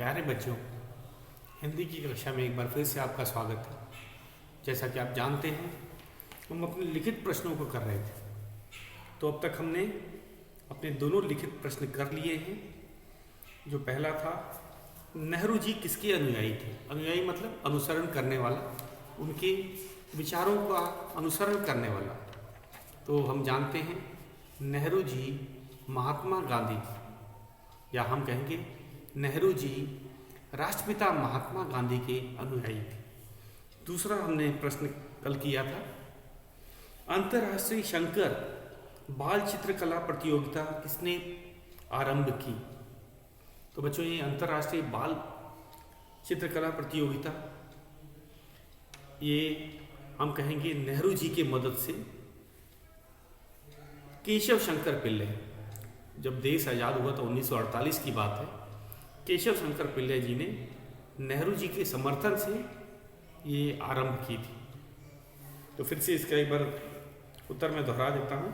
प्यारे बच्चों, हिंदी की कक्षा में एक बार फिर से आपका स्वागत है। जैसा कि आप जानते हैं, हम अपने लिखित प्रश्नों को कर रहे थे। तो अब तक हमने अपने दोनों लिखित प्रश्न कर लिए हैं। जो पहला था, नेहरू जी किसके अनुयायी थे? अनुयायी मतलब अनुसरण करने वाला, उनके विचारों का अनुसरण करने वाला। तो हम जानते हैं नेहरू जी महात्मा गांधी, या हम कहेंगे नेहरू जी राष्ट्रपिता महात्मा गांधी के अनुयायी थे। दूसरा हमने प्रश्न कल किया था, अंतर्राष्ट्रीय शंकर बाल चित्रकला प्रतियोगिता किसने आरंभ की? तो बच्चों, ये अंतर्राष्ट्रीय बाल चित्रकला प्रतियोगिता ये हम कहेंगे नेहरू जी के मदद से केशव शंकर पिल्ले, जब देश आज़ाद हुआ तो 1948 की बात है, केशव शंकर पिल्ले जी ने नेहरू जी के समर्थन से ये आरंभ की थी। तो फिर से इसका एक बार उत्तर मैं दोहरा देता हूँ।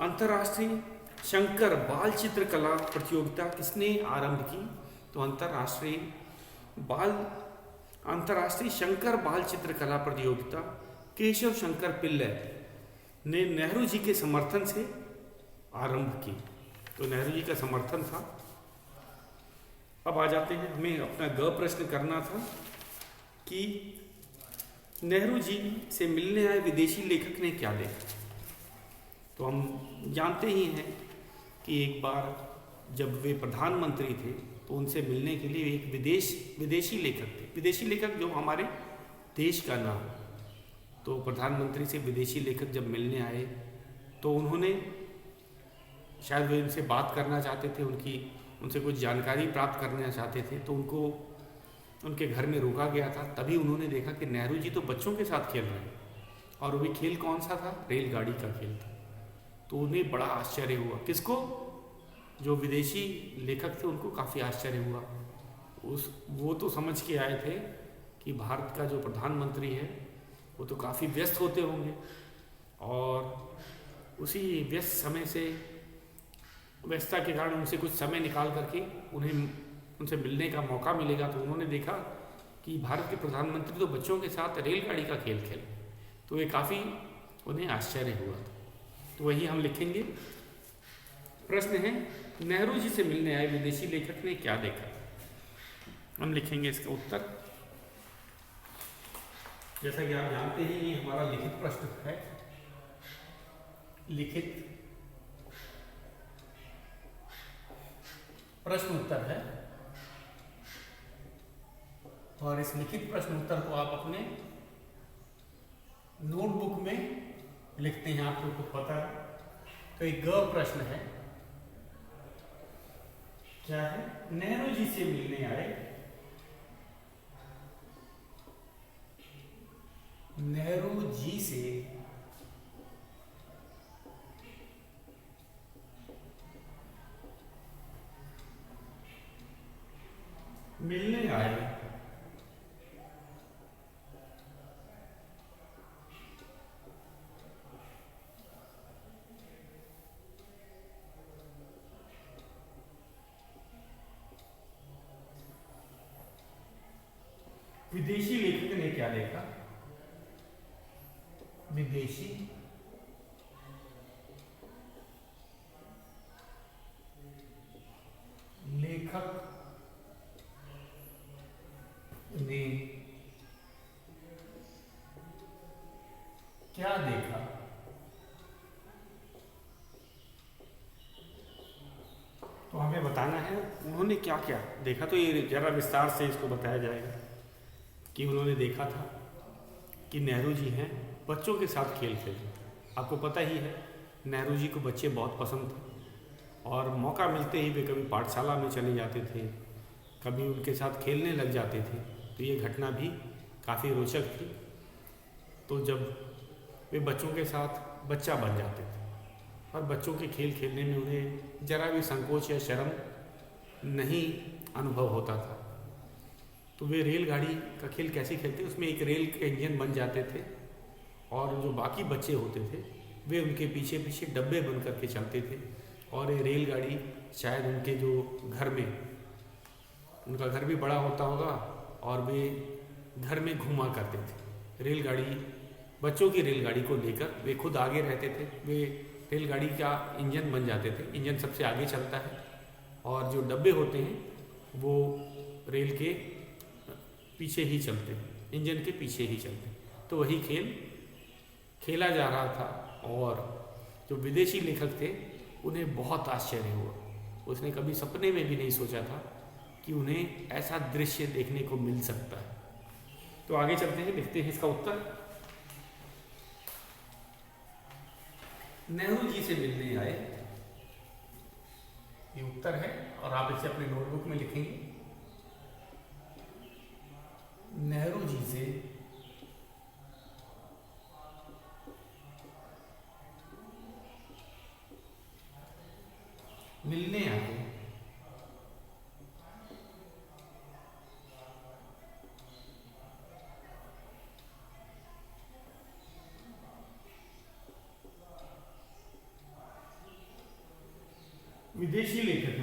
अंतर्राष्ट्रीय शंकर बाल चित्रकला प्रतियोगिता किसने आरंभ की? तो अंतर्राष्ट्रीय शंकर बाल चित्रकला प्रतियोगिता केशव शंकर पिल्ले ने नेहरू जी के समर्थन से आरंभ की। तो नेहरू जी का समर्थन था। अब आ जाते हैं, हमें अपना ग प्रश्न करना था कि नेहरू जी से मिलने आए विदेशी लेखक ने क्या देखा। तो हम जानते ही हैं कि एक बार जब वे प्रधानमंत्री थे तो उनसे मिलने के लिए एक विदेशी लेखक थे। विदेशी लेखक जो हमारे देश का नाम। तो प्रधानमंत्री से विदेशी लेखक जब मिलने आए तो उन्होंने शायद वे उनसे बात करना चाहते थे, उनसे कुछ जानकारी प्राप्त करना चाहते थे। तो उनको उनके घर में रोका गया था। तभी उन्होंने देखा कि नेहरू जी तो बच्चों के साथ खेल रहे हैं, और वो भी खेल कौन सा था? रेलगाड़ी का खेल था। तो उन्हें बड़ा आश्चर्य हुआ। किसको? जो विदेशी लेखक थे उनको काफ़ी आश्चर्य हुआ। वो तो समझ के आए थे कि भारत का जो प्रधानमंत्री है वो तो काफ़ी व्यस्त होते होंगे, और उसी व्यस्तता के कारण उनसे कुछ समय निकाल करके उनसे मिलने का मौका मिलेगा। तो उन्होंने देखा कि भारत के प्रधानमंत्री तो बच्चों के साथ रेलगाड़ी का खेल खेले। तो ये काफ़ी उन्हें आश्चर्य हुआ था। तो वही हम लिखेंगे। प्रश्न है, नेहरू जी से मिलने आए विदेशी लेखक ने क्या देखा? हम लिखेंगे इसका उत्तर। जैसा कि आप जानते हैं, ये हमारा लिखित प्रश्न है। लिखित प्रश्न उत्तर है, और इस लिखित प्रश्न उत्तर को आप अपने नोटबुक में लिखते हैं। आप लोग को पता है। तो एक ग प्रश्न है, क्या है? नेहरू जी से मिलने आए नेहरू जी से मिलने आए विदेशी लेखक ने क्या देखा? विदेशी लेखक ने क्या देखा? तो हमें बताना है उन्होंने क्या क्या देखा। तो ये जरा विस्तार से इसको बताया जाएगा कि उन्होंने देखा था कि नेहरू जी हैं बच्चों के साथ खेल खेलते। आपको पता ही है, नेहरू जी को बच्चे बहुत पसंद थे, और मौका मिलते ही वे कभी पाठशाला में चले जाते थे, कभी उनके साथ खेलने लग जाते थे। तो ये घटना भी काफ़ी रोचक थी। तो जब वे बच्चों के साथ बच्चा बन जाते थे और बच्चों के खेल खेलने में उन्हें जरा भी संकोच या शर्म नहीं अनुभव होता था। तो वे रेलगाड़ी का खेल कैसे खेलते? उसमें एक रेल के इंजन बन जाते थे, और जो बाकी बच्चे होते थे वे उनके पीछे पीछे डब्बे बन करके चलते थे, और ये रेलगाड़ी शायद उनके जो घर में उनका घर भी बड़ा होता होगा और वे घर में घूमा करते थे। रेलगाड़ी, बच्चों की रेलगाड़ी को लेकर वे खुद आगे रहते थे। वे रेलगाड़ी का इंजन बन जाते थे। इंजन सबसे आगे चलता है और जो डब्बे होते हैं वो रेल के पीछे ही चलते हैं, इंजन के पीछे ही चलते हैं। तो वही खेल खेला जा रहा था और जो विदेशी लेखक थे उन्हें बहुत आश्चर्य हुआ। उसने कभी सपने में भी नहीं सोचा था कि उन्हें ऐसा दृश्य देखने को मिल सकता है। तो आगे चलते हैं, लिखते हैं इसका उत्तर। नेहरू जी से मिलने आए, ये उत्तर है और आप इसे अपने नोटबुक में लिखेंगे। नेहरू जी से मिलने आए। विदेशी लेखक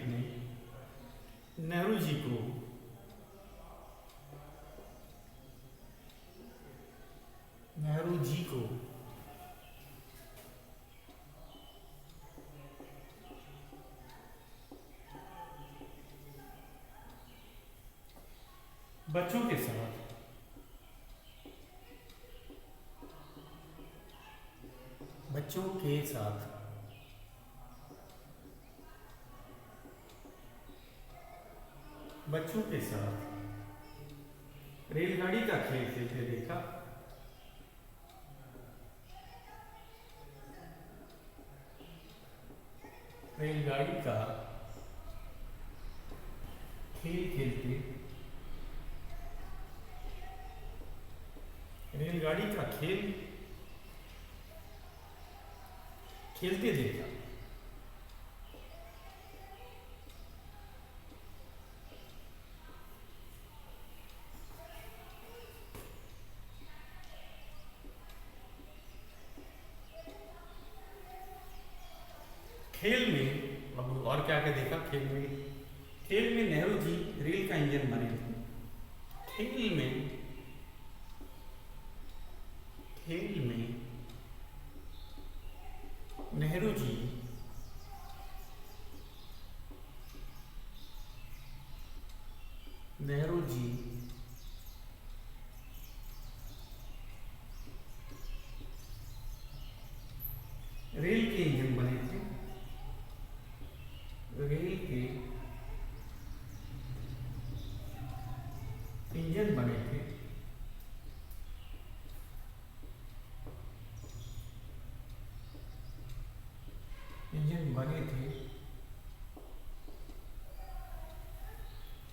ने नेहरू जी को बच्चों के साथ बच्चों के साथ रेलगाड़ी का खेल खेलते देखा। रेलगाड़ी का खेल खेलते रेलगाड़ी का खेल खेलते देखा। खेल में अब और क्या क्या देखा। खेल में नेहरू जी रेल का इंजन बने थे। खेल में नेहरू जी रेल के इंजन बने थे। रेल के इंजन बने थे।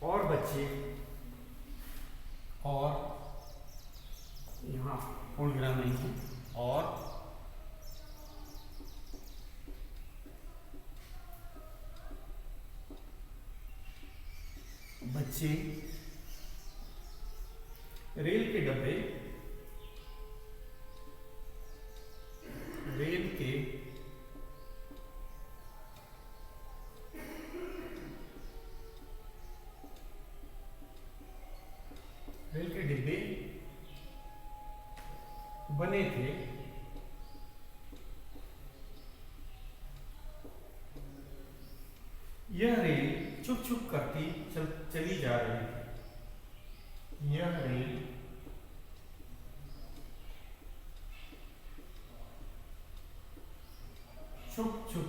और बच्चे, और यहाँ पूर्ण विराम नहीं है, और बच्चे रेल के डब्बे डिब्बे बने थे। यह रेल चुप चुप करती चली जा रही थी। यह रेल चुप चुप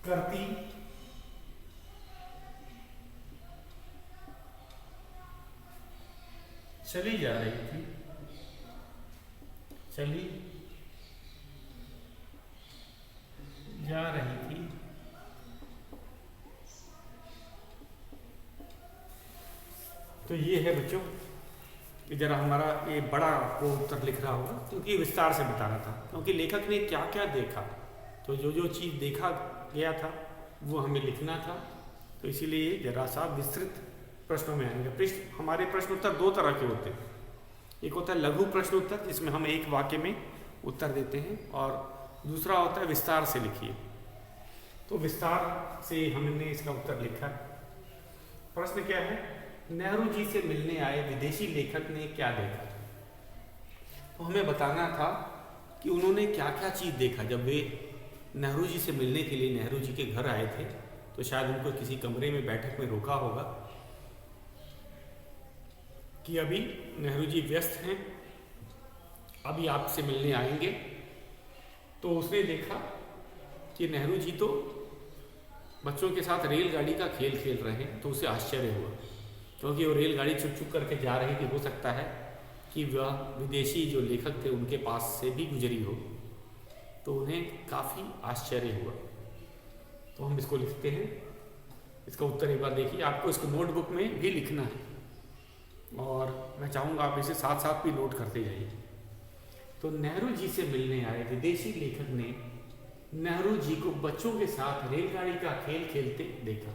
करती चली जा रही थी। तो ये है बच्चों कि जरा हमारा ये बड़ा आपको उत्तर लिख रहा होगा, क्योंकि विस्तार से बता रहा था, क्योंकि लेखक ने क्या क्या देखा। तो जो जो चीज़ देखा गया था वो हमें लिखना था। तो इसीलिए जरा सा विस्तृत प्रश्नों में आएंगे। हमारे प्रश्न उत्तर दो तरह के होते हैं। एक होता है लघु प्रश्न उत्तर, जिसमें हम एक वाक्य में उत्तर देते हैं, और दूसरा होता है विस्तार से लिखिए। तो विस्तार से हमने इसका उत्तर लिखा है। प्रश्न क्या है? नेहरू जी से मिलने आए विदेशी लेखक ने क्या देखा? तो हमें बताना था कि उन्होंने क्या क्या चीज़ देखा। जब वे नेहरू जी से मिलने के लिए नेहरू जी के घर आए थे, तो शायद उनको किसी कमरे में बैठक में रोका होगा कि अभी नेहरू जी व्यस्त हैं, अभी आपसे मिलने आएंगे। तो उसने देखा कि नेहरू जी तो बच्चों के साथ रेलगाड़ी का खेल खेल रहे हैं। तो उसे आश्चर्य हुआ, क्योंकि वो रेलगाड़ी चुक चुक करके जा रही थी। हो सकता है कि वह विदेशी जो लेखक थे उनके पास से भी गुजरी हो। तो उन्हें काफ़ी आश्चर्य हुआ। तो हम इसको लिखते हैं। इसका उत्तर एक बार देखिए। आपको इसको नोटबुक में भी लिखना है, और मैं चाहूँगा आप इसे साथ साथ भी नोट करते जाइए। तो नेहरू जी से मिलने आए विदेशी लेखक ने नेहरू जी को बच्चों के साथ रेलगाड़ी का खेल खेलते देखा।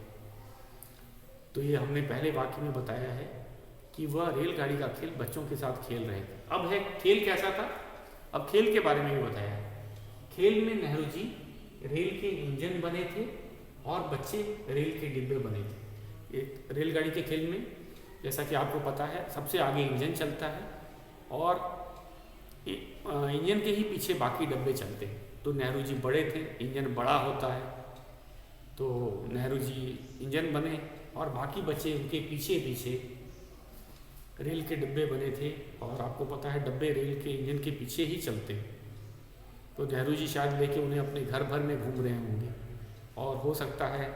तो ये हमने पहले वाक्य में बताया है कि वह रेलगाड़ी का खेल बच्चों के साथ खेल रहे थे। अब है खेल कैसा था? अब खेल के बारे में भी बताया है। खेल में नेहरू जी रेल के इंजन बने थे और बच्चे रेल के डिब्बे बने थे। एक रेलगाड़ी के खेल में, जैसा कि आपको पता है, सबसे आगे इंजन चलता है और इंजन के ही पीछे बाकी डब्बे चलते हैं। तो नेहरू जी बड़े थे, इंजन बड़ा होता है, तो नेहरू जी इंजन बने और बाकी बच्चे उनके पीछे पीछे रेल के डिब्बे बने थे। और आपको पता है डब्बे रेल के इंजन के पीछे ही चलते हैं। तो नेहरू जी शायद लेके उन्हें अपने घर भर में घूम रहे होंगे, और हो सकता है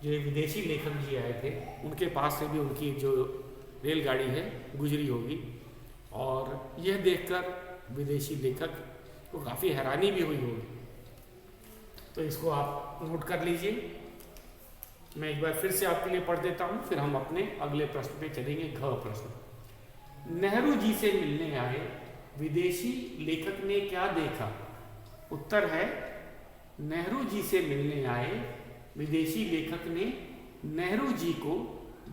जो विदेशी लेखक जी आए थे उनके पास से भी उनकी जो रेलगाड़ी है गुजरी होगी। और यह देखकर विदेशी लेखक को काफ़ी हैरानी भी हुई होगी। तो इसको आप नोट कर लीजिए। मैं एक बार फिर से आपके लिए पढ़ देता हूँ, फिर हम अपने अगले प्रश्न पे चलेंगे। घ प्रश्न। नेहरू जी से मिलने आए विदेशी लेखक ने क्या देखा? उत्तर है नेहरू जी से मिलने आए विदेशी लेखक ने नेहरू जी को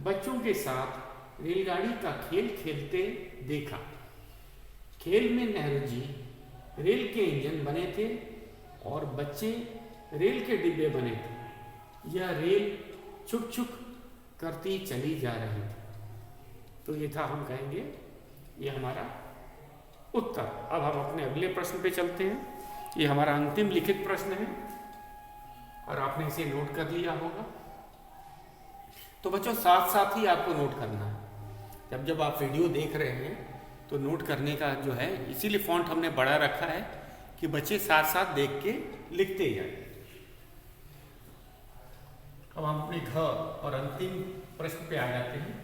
बच्चों के साथ रेलगाड़ी का खेल खेलते देखा। खेल में नेहरू जी रेल के इंजन बने थे और बच्चे रेल के डिब्बे बने थे। यह रेल छुक छुक करती चली जा रही थी। तो ये था, हम कहेंगे, ये हमारा उत्तर। अब हम अपने अगले प्रश्न पे चलते हैं। ये हमारा अंतिम लिखित प्रश्न है और आपने इसे नोट कर लिया होगा। तो बच्चों साथ साथ ही आपको नोट करना है। जब जब आप वीडियो देख रहे हैं तो नोट करने का जो है, इसीलिए फॉन्ट हमने बड़ा रखा है कि बच्चे साथ साथ देख के लिखते जाए। अब हम अपने घ और अंतिम प्रश्न पे आ जाते हैं।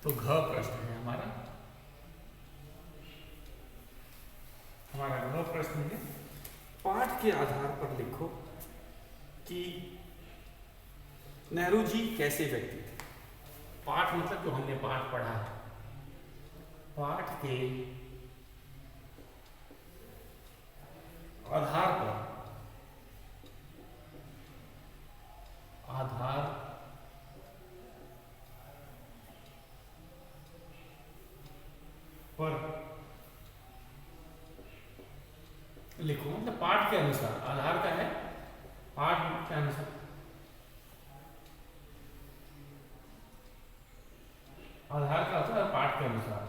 तो घ प्रश्न है हमारा घ प्रश्न है, पाठ के आधार पर लिखो कि नेहरू जी कैसे व्यक्ति थे। पाठ मतलब जो हमने पाठ पढ़ा है, पाठ के आधार पर लिखो। मतलब पाठ के अनुसार, आधार का है पाठ के अनुसार, आधार का होता है पाठ के अनुसार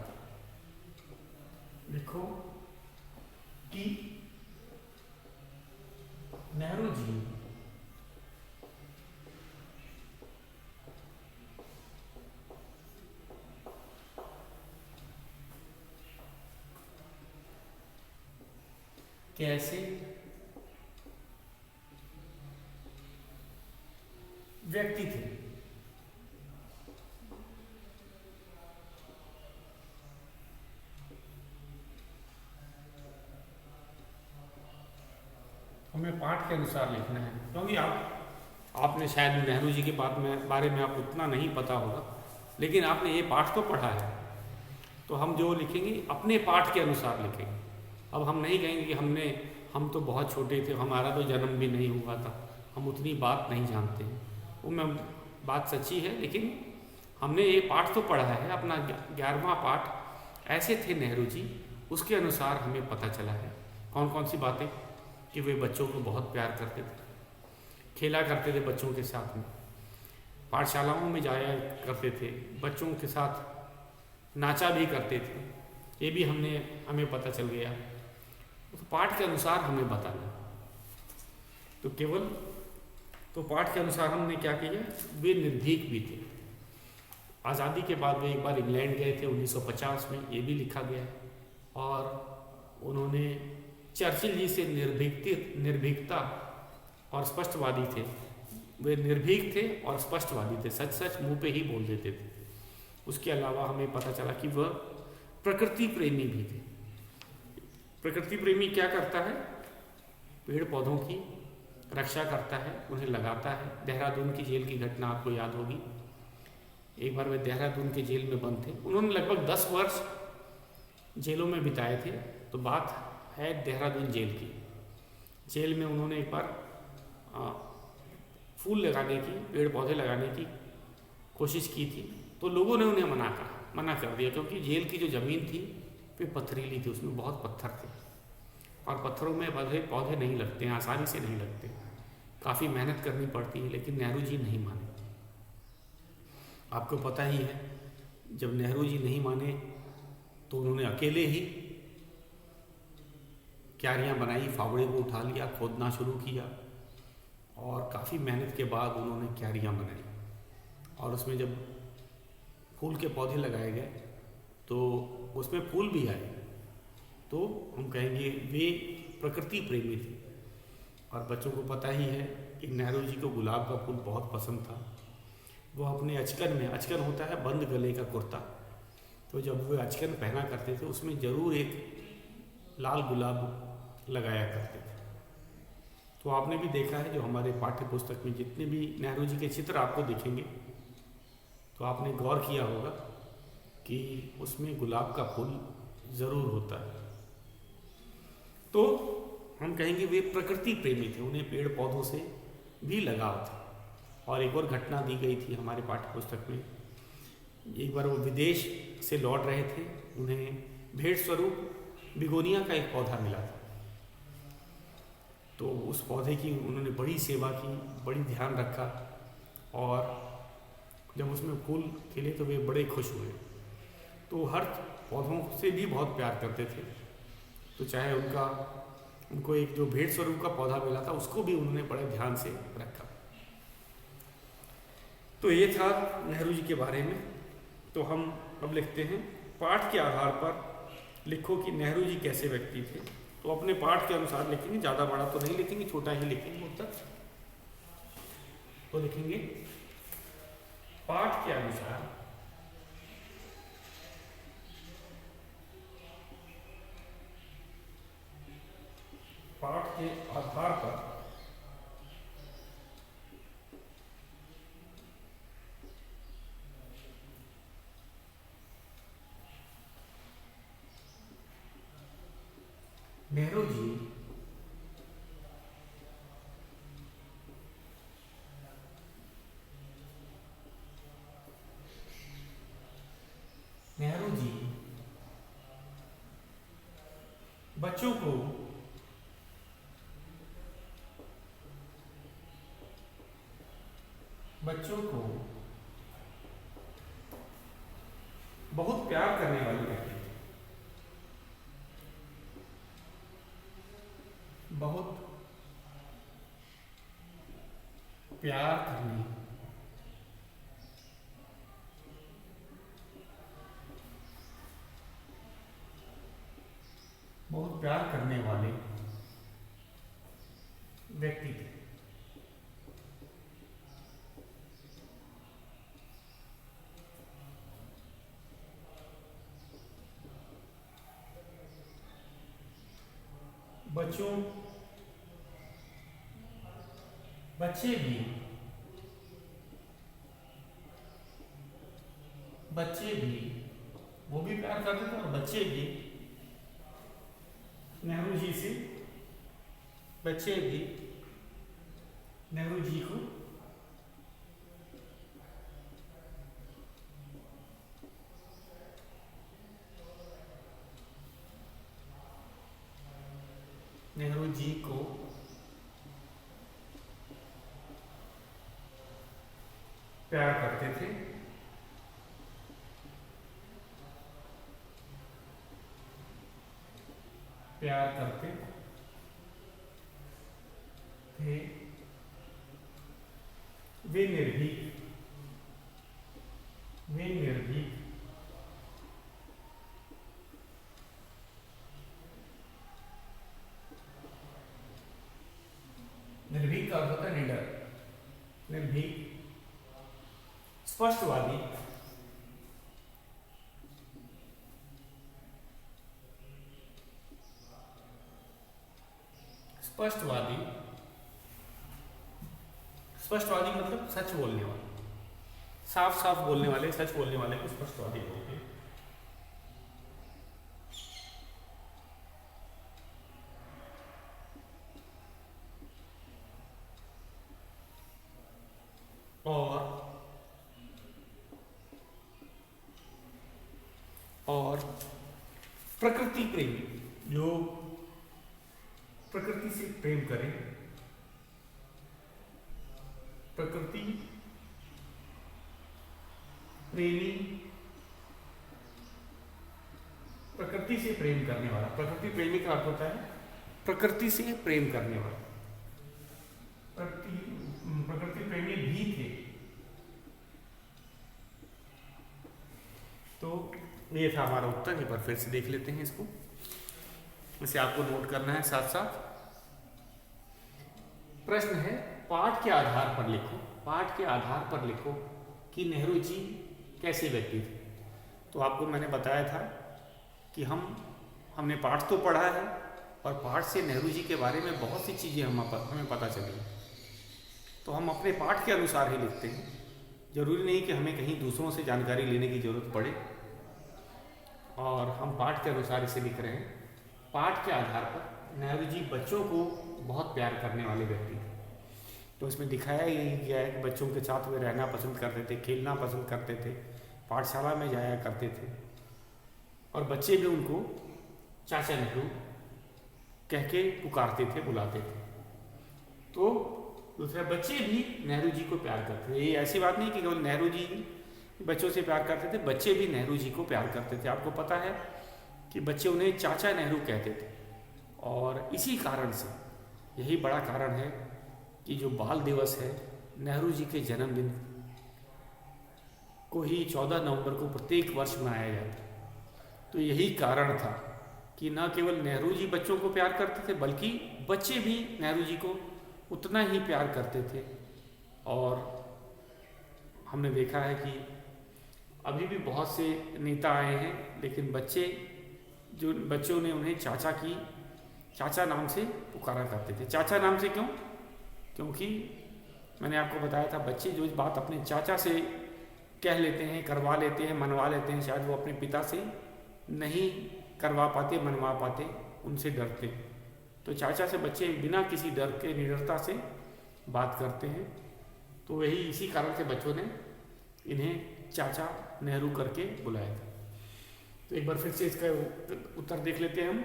लिखो कि नेहरू जी कैसे व्यक्ति थे। हमें पाठ के अनुसार लिखना है, क्योंकि आपने शायद नेहरू जी के बारे में आप उतना नहीं पता होगा, लेकिन आपने ये पाठ तो पढ़ा है। तो हम जो लिखेंगे अपने पाठ के अनुसार लिखेंगे। अब हम नहीं कहेंगे कि हम तो बहुत छोटे थे, हमारा तो जन्म भी नहीं हुआ था, हम उतनी बात नहीं जानते हैं। वो मैं बात सच्ची है, लेकिन हमने ये पाठ तो पढ़ा है, अपना 11वां पाठ ऐसे थे नेहरू जी, उसके अनुसार हमें पता चला है कौन कौन सी बातें, कि वे बच्चों को बहुत प्यार करते थे, खेला करते थे बच्चों के साथ में, पाठशालाओं में जाया करते थे, बच्चों के साथ नाचा भी करते थे, ये भी हमें पता चल गया। तो पाठ के अनुसार हमें बताना। तो पाठ के अनुसार हमने क्या किया, वे निर्भीक भी थे। आज़ादी के बाद वे एक बार इंग्लैंड गए थे 1950 में, ये भी लिखा गया है। और उन्होंने चर्चिल जी से निर्भीकता और स्पष्टवादी थे, वे निर्भीक थे और स्पष्टवादी थे, सच सच मुंह पे ही बोल देते थे। उसके अलावा हमें पता चला कि वह प्रकृति प्रेमी भी थे। प्रकृति प्रेमी क्या करता है, पेड़ पौधों की रक्षा करता है, उन्हें लगाता है। देहरादून की जेल की घटना आपको याद होगी। एक बार वे देहरादून के जेल में बंद थे, उन्होंने लगभग 10 वर्ष जेलों में बिताए थे। तो बात है देहरादून जेल की। जेल में उन्होंने एक बार फूल लगाने की, पेड़ पौधे लगाने की कोशिश की थी, तो लोगों ने उन्हें मना कर दिया, क्योंकि जेल की जो ज़मीन थी वे पथरीली थी, उसमें बहुत पत्थर थे और पत्थरों में पौधे नहीं लगते हैं, आसानी से नहीं लगते, काफ़ी मेहनत करनी पड़ती है। लेकिन नेहरू जी नहीं माने। आपको पता ही है, जब नेहरू जी नहीं माने तो उन्होंने अकेले ही क्यारियाँ बनाई, फावड़े को उठा लिया, खोदना शुरू किया और काफ़ी मेहनत के बाद उन्होंने क्यारियाँ बनाई। और उसमें जब फूल के पौधे लगाए गए तो उसमें फूल भी आए। तो हम कहेंगे वे प्रकृति प्रेमी थे। और बच्चों को पता ही है कि नेहरू जी को गुलाब का फूल बहुत पसंद था। वो अपने अचकन होता है बंद गले का कुर्ता, तो जब वे अचकन पहना करते थे उसमें ज़रूर एक लाल गुलाब लगाया करते थे। तो आपने भी देखा है, जो हमारे पाठ्य पुस्तक में जितने भी नेहरू जी के चित्र आपको दिखेंगे, तो आपने गौर किया होगा कि उसमें गुलाब का फूल ज़रूर होता है। तो हम कहेंगे वे प्रकृति प्रेमी थे, उन्हें पेड़ पौधों से भी लगाव था। और एक और घटना दी गई थी हमारे पाठ्य पुस्तक में। एक बार वो विदेश से लौट रहे थे, उन्हें भेंट स्वरूप बिगोनिया का एक पौधा मिला था। तो उस पौधे की उन्होंने बड़ी सेवा की, बड़ी ध्यान रखा, और जब उसमें फूल खिले तो वे बड़े खुश हुए। तो हर पौधों से भी बहुत प्यार करते थे। तो चाहे उनको एक जो भेंट स्वरूप का पौधा मिला था उसको भी उन्होंने बड़े ध्यान से रखा। तो ये था नेहरू जी के बारे में। तो हम अब लिखते हैं, पाठ के आधार पर लिखो कि नेहरू जी कैसे व्यक्ति थे। तो अपने पाठ के अनुसार लिखेंगे, ज़्यादा बड़ा तो नहीं लिखेंगे, छोटा ही लिखेंगे उत्तर। तो लिखेंगे पाठ के अनुसार पाठ के आधार पर नेहरू जी बच्चों को बहुत प्यार करने वाली व्यक्ति थे, बहुत प्यार करने बहुत प्यार करने वाले व्यक्ति थे। बच्चों बच्चे भी वो भी प्यार करते थे और बच्चे भी नेहरू जी से, बच्चे भी नेहरू जी को प्यार करते थे। वे निर्भीक का अर्थ होता है निडर, निर्भीक, स्पष्टवादी, स्पष्टवादी मतलब सच बोलने वाले, साफ साफ बोलने वाले, सच बोलने वाले को स्पष्टवादी बोलते हैं। और प्रकृति प्रेमी, जो प्रकृति से प्रेम करें, प्रकृति प्रेमी, प्रकृति से प्रेम करने वाला। प्रकृति प्रेमी का अर्थ होता है प्रकृति से प्रेम करने वाला। प्रकृति प्रेमी भी थे। तो ये था हमारा उत्तर। एक बार फिर से देख लेते हैं इसको, इसे आपको नोट करना है साथ साथ। प्रश्न है पाठ के आधार पर लिखो कि नेहरू जी कैसे व्यक्ति थे। तो आपको मैंने बताया था कि हमने पाठ तो पढ़ा है और पाठ से नेहरू जी के बारे में बहुत सी चीज़ें हमें पता चली। तो हम अपने पाठ के अनुसार ही लिखते हैं, जरूरी नहीं कि हमें कहीं दूसरों से जानकारी लेने की जरूरत पड़े, और हम पाठ के अनुसार इसे लिख रहे हैं। पाठ के आधार पर नेहरू जी बच्चों को बहुत प्यार करने वाले व्यक्ति थे। तो इसमें दिखाया यही गया है कि बच्चों के साथ वे रहना पसंद करते थे, खेलना पसंद करते थे, पाठशाला में जाया करते थे, और बच्चे भी उनको चाचा नेहरू कह के पुकारते थे, बुलाते थे। तो दूसरा, बच्चे भी नेहरू जी को प्यार करते थे। ये ऐसी बात नहीं कि केवल नेहरू जी बच्चों से प्यार करते थे, बच्चे भी नेहरू जी को प्यार करते थे। आपको पता है कि बच्चे उन्हें चाचा नेहरू कहते थे, और इसी कारण से, यही बड़ा कारण है कि जो बाल दिवस है, नेहरू जी के जन्मदिन को ही 14 नवंबर को प्रत्येक वर्ष मनाया जाता है। तो यही कारण था कि न केवल नेहरू जी बच्चों को प्यार करते थे, बल्कि बच्चे भी नेहरू जी को उतना ही प्यार करते थे। और हमने देखा है कि अभी भी बहुत से नेता आए हैं, लेकिन बच्चों ने उन्हें चाचा नाम से पुकारा करते थे। चाचा नाम से क्यों? क्योंकि मैंने आपको बताया था, बच्चे जो बात अपने चाचा से कह लेते हैं, करवा लेते हैं, मनवा लेते हैं, शायद वो अपने पिता से नहीं करवा पाते, मनवा पाते, उनसे डरते। तो चाचा से बच्चे बिना किसी डर के, निडरता से बात करते हैं। तो यही इसी कारण से बच्चों ने इन्हें चाचा नेहरू करके बुलाया था। तो एक बार फिर से इसका उत्तर देख लेते हैं हम।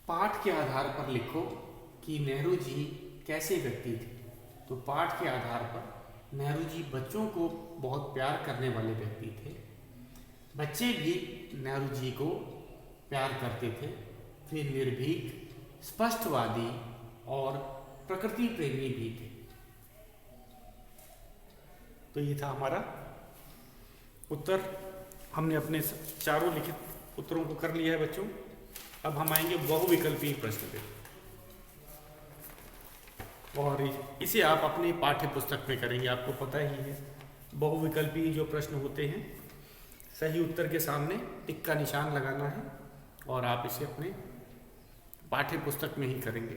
पाठ के आधार पर लिखो कि नेहरू जी कैसे व्यक्ति थे। तो पाठ के आधार पर नेहरू जी बच्चों को बहुत प्यार करने वाले व्यक्ति थे, बच्चे भी नेहरू जी को प्यार करते थे, वे निर्भीक, स्पष्टवादी और प्रकृति प्रेमी भी थे। तो ये था हमारा उत्तर। हमने अपने चारों लिखित उत्तरों को कर लिया है बच्चों। अब हम आएंगे बहुविकल्पीय प्रश्न पे, और इसे आप अपनी पाठ्य पुस्तक में करेंगे। आपको पता ही है, बहुविकल्पीय जो प्रश्न होते हैं, सही उत्तर के सामने टिक का निशान लगाना है, और आप इसे अपने पाठ्य पुस्तक में ही करेंगे।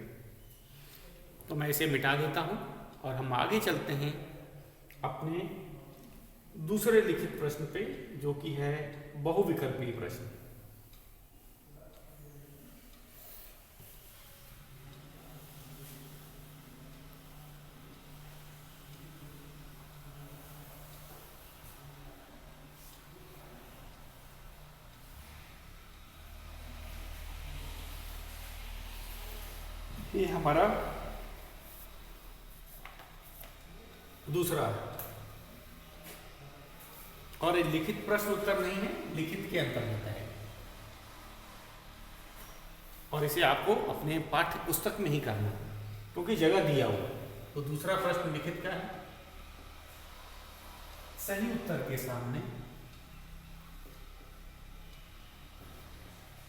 तो मैं इसे मिटा देता हूँ और हम आगे चलते हैं अपने दूसरे लिखित प्रश्न पे, जो कि है बहुविकल्पीय प्रश्न। ये हमारा दूसरा है और ये लिखित प्रश्न उत्तर नहीं है, लिखित के अंतर्गत है और इसे आपको अपने पाठ्य पुस्तक में ही करना है क्योंकि जगह दिया हुआ है। तो दूसरा प्रश्न लिखित का है, सही उत्तर के सामने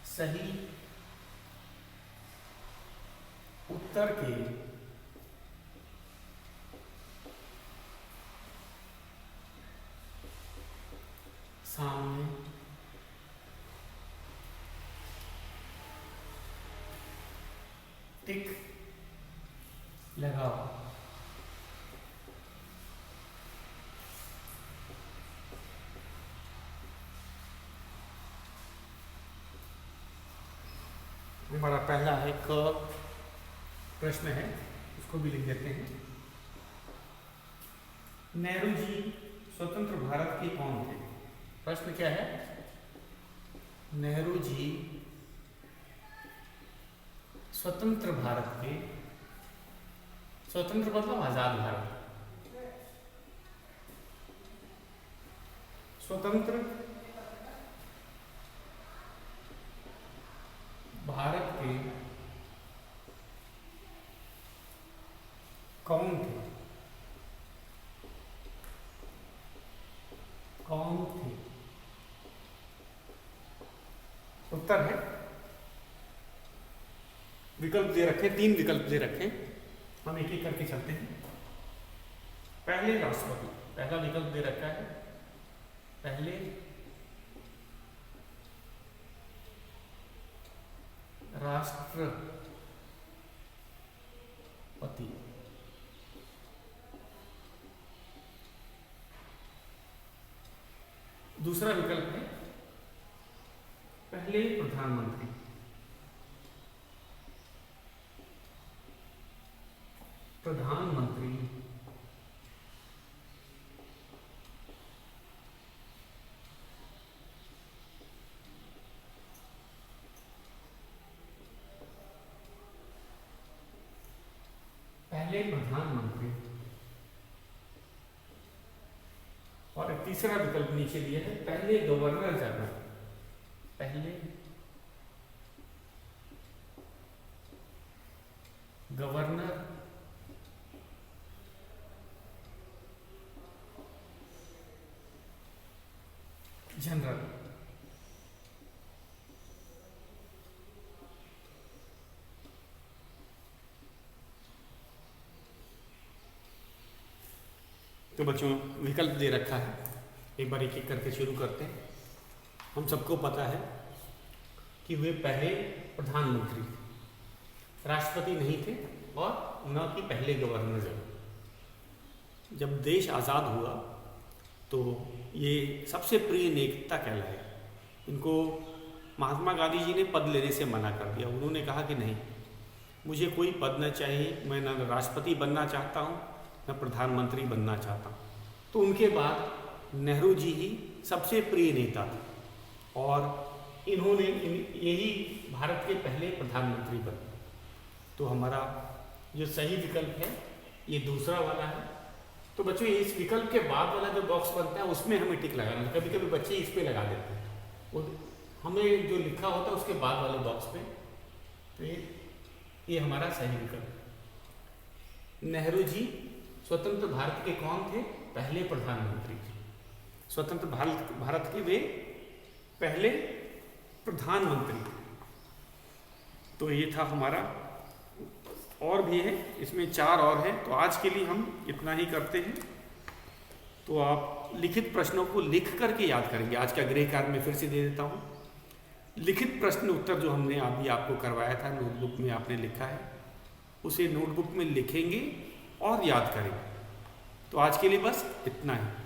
सही उत्तर के सामने टिक लगाओ। हमारा पहला है क प्रश्न है, उसको भी लिख देते हैं। नेहरू जी स्वतंत्र भारत के कौन थे? प्रश्न क्या है? नेहरू जी स्वतंत्र भारत के, स्वतंत्र मतलब आजाद भारत, स्वतंत्र भारत के कौन थे? कौन थे? उत्तर है, विकल्प दे रखे, 3 विकल्प दे रखे, हम एक एक करके चलते हैं। पहले राष्ट्रपति, पहला विकल्प दे रखा है, पहले राष्ट्रपति। दूसरा विकल्प है पहले प्रधानमंत्री। प्रधानमंत्री पहले प्रधानमंत्री। और एक तीसरा विकल्प नीचे दिया है, पहले गवर्नर जनरल। पहले गवर्नर जनरल। तो बच्चों विकल्प दे रखा है, एक बार एक एक करके शुरू करते हैं। हम सबको पता है कि वे पहले प्रधानमंत्री, राष्ट्रपति नहीं थे और न कि पहले गवर्नर जनरल। जब देश आज़ाद हुआ तो ये सबसे प्रिय नेता कहलाए। इनको महात्मा गांधी जी ने पद लेने से मना कर दिया। उन्होंने कहा कि नहीं, मुझे कोई पद न चाहिए, मैं न राष्ट्रपति बनना चाहता हूँ न प्रधानमंत्री बनना चाहता हूँ। तो उनके बाद नेहरू जी ही सबसे प्रिय नेता थे और इन्होंने यही भारत के पहले प्रधानमंत्री बने। तो हमारा जो सही विकल्प है ये दूसरा वाला है। तो बच्चों इस विकल्प के बाद वाला जो बॉक्स बनता है उसमें हमें टिक लगाना है। कभी कभी बच्चे इस पे लगा देते हैं, और हमें जो लिखा होता है उसके बाद वाले बॉक्स पे। तो ये हमारा सही विकल्प है। नेहरू जी स्वतंत्र भारत के कौन थे? पहले प्रधानमंत्री। स्वतंत्र भारत के वे पहले प्रधानमंत्री। तो ये था हमारा, और भी है इसमें 4 और है। तो आज के लिए हम इतना ही करते हैं। तो आप लिखित प्रश्नों को लिख करके याद करेंगे। आज का गृह कार्य में फिर से दे देता हूँ। लिखित प्रश्न उत्तर जो हमने अभी आपको करवाया था, नोटबुक में आपने लिखा है, उसे नोटबुक में लिखेंगे और याद करेंगे। तो आज के लिए बस इतना ही।